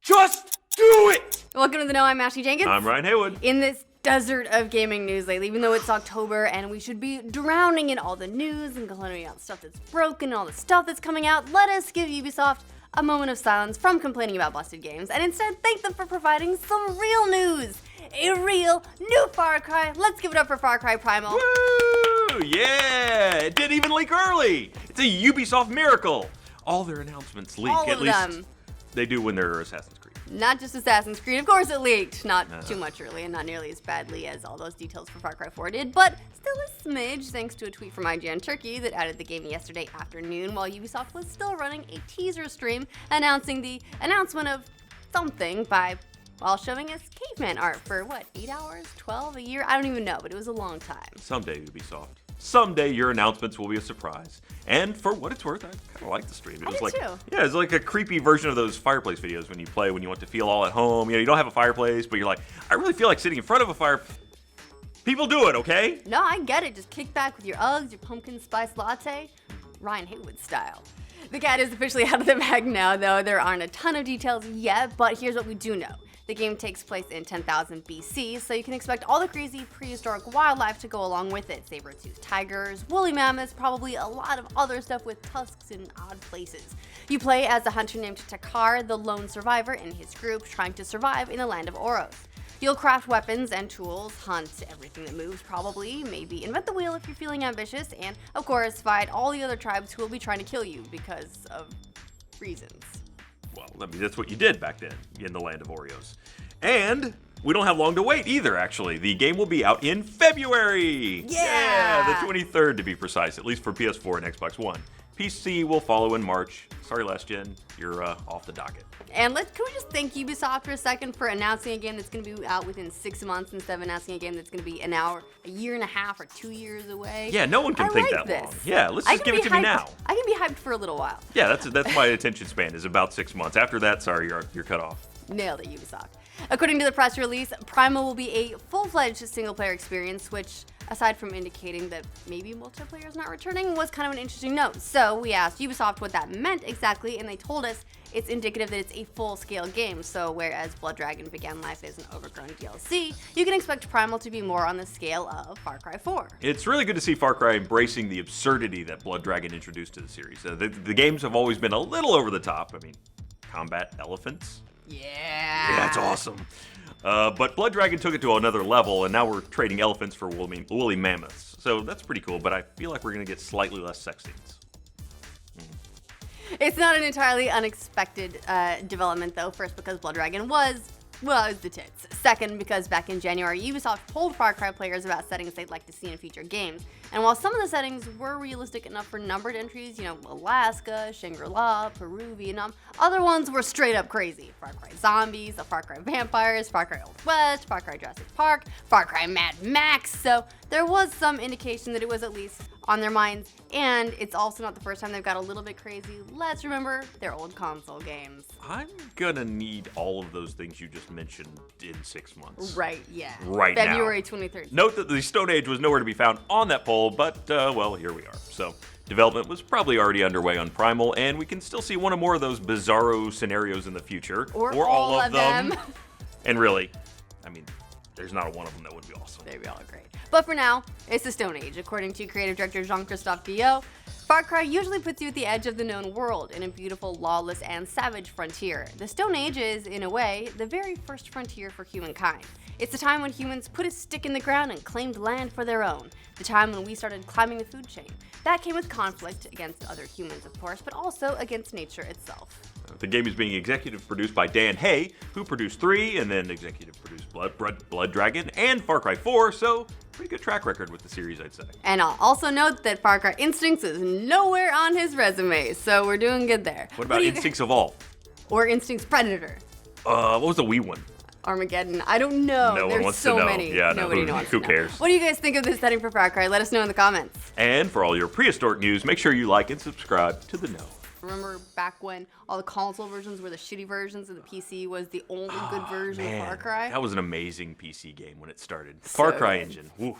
Just do it! Welcome to the Know. I'm Ashley Jenkins. I'm Ryan Haywood. In this desert of gaming news lately, even though it's October and we should be drowning in all the news and complaining about stuff that's broken and all the stuff that's coming out, let us give Ubisoft a moment of silence from complaining about busted games and instead thank them for providing some real news. A real new Far Cry. Let's give it up for Far Cry Primal. Woo! Yeah! It didn't even leak early! It's a Ubisoft miracle! All their announcements leak. All At of least them. they do when they're Assassin's Creed. Not just Assassin's Creed, of course it leaked. Not too much early and not nearly as badly as all those details for Far Cry 4 did, but still a smidge thanks to a tweet from IGN Turkey that added the game yesterday afternoon while Ubisoft was still running a teaser stream announcing the announcement of something while showing us caveman art for, 8 hours? 12? A year? I don't even know, but it was a long time. Someday, Ubisoft. Someday your announcements will be a surprise. And for what it's worth, I kind of like the stream. It was like, too. Yeah, it's like a creepy version of those fireplace videos when you play when you want to feel all at home. You don't have a fireplace, but you're like, I really feel like sitting in front of a fire. People do it, okay? No, I get it. Just kick back with your Uggs, your pumpkin spice latte, Ryan Haywood style. The cat is officially out of the bag now, though. There aren't a ton of details yet, but here's what we do know. The game takes place in 10,000 BC, so you can expect all the crazy prehistoric wildlife to go along with it. Saber-toothed tigers, woolly mammoths, probably a lot of other stuff with tusks in odd places. You play as a hunter named Takar, the lone survivor in his group, trying to survive in the land of Oros. You'll craft weapons and tools, hunt everything that moves probably, maybe invent the wheel if you're feeling ambitious, and of course fight all the other tribes who will be trying to kill you because of reasons. Well, I mean, that's what you did back then in the land of Oreos. And we don't have long to wait either, actually. The game will be out in February. Yeah! The 23rd to be precise, at least for PS4 and Xbox One. PC will follow in March. Sorry, last gen, you're off the docket. And can we just thank Ubisoft for a second for announcing a game that's going to be out within 6 months instead of announcing a game that's going to be a year and a half, or 2 years away? Yeah, no one can think like that long. this. Yeah, let's just give it to me now. I can be hyped for a little while. Yeah, that's my attention span is about 6 months. After that, sorry, you're cut off. Nailed it, Ubisoft. According to the press release, Primal will be a full-fledged single-player experience, which, aside from indicating that maybe multiplayer is not returning, was kind of an interesting note. So we asked Ubisoft what that meant exactly, and they told us it's indicative that it's a full-scale game. So whereas Blood Dragon began life as an overgrown DLC, you can expect Primal to be more on the scale of Far Cry 4. It's really good to see Far Cry embracing the absurdity that Blood Dragon introduced to the series. The games have always been a little over the top. I mean, combat elephants. Yeah, that's awesome. But Blood Dragon took it to another level, and now we're trading elephants for woolly mammoths. So that's pretty cool, but I feel like we're going to get slightly less sex scenes. It's not an entirely unexpected development, though. First, because Blood Dragon was the tits. Second, because back in January, Ubisoft told Far Cry players about settings they'd like to see in future games. And while some of the settings were realistic enough for numbered entries, Alaska, Shangri-La, Peru, Vietnam, other ones were straight up crazy. Far Cry Zombies, Far Cry Vampires, Far Cry Old West, Far Cry Jurassic Park, Far Cry Mad Max, so there was some indication that it was at least on their minds, and it's also not the first time they've got a little bit crazy. Let's remember their old console games. I'm gonna need all of those things you just mentioned in 6 months. Right, yeah. Right now. February 23rd. Note that the Stone Age was nowhere to be found on that poll, but, well, here we are. So, development was probably already underway on Primal, and we can still see one or more of those bizarro scenarios in the future. Or all of them. And really, I mean, there's not one of them that would be awesome. They'd be all great. But for now, it's the Stone Age. According to creative director Jean-Christophe Guillot, Far Cry usually puts you at the edge of the known world in a beautiful, lawless, and savage frontier. The Stone Age is, in a way, the very first frontier for humankind. It's the time when humans put a stick in the ground and claimed land for their own. The time when we started climbing the food chain. That came with conflict against other humans, of course, but also against nature itself. The game is being executive produced by Dan Hay, who produced 3 and then executive produced Blood Dragon and Far Cry 4, so pretty good track record with the series, I'd say. And I'll also note that Far Cry Instincts is nowhere on his resume, so we're doing good there. What about Instincts Evolve? Or Instincts Predator? What was the Wii one? Armageddon. I don't know. No one There's wants so to know. many. Yeah, Nobody no, knows. who cares? What do you guys think of this setting for Far Cry? Let us know in the comments. And for all your prehistoric news, make sure you like and subscribe to The Know. Remember back when all the console versions were the shitty versions and the PC was the only good version of Far Cry? That was an amazing PC game when it started. Far Cry engine. Woo.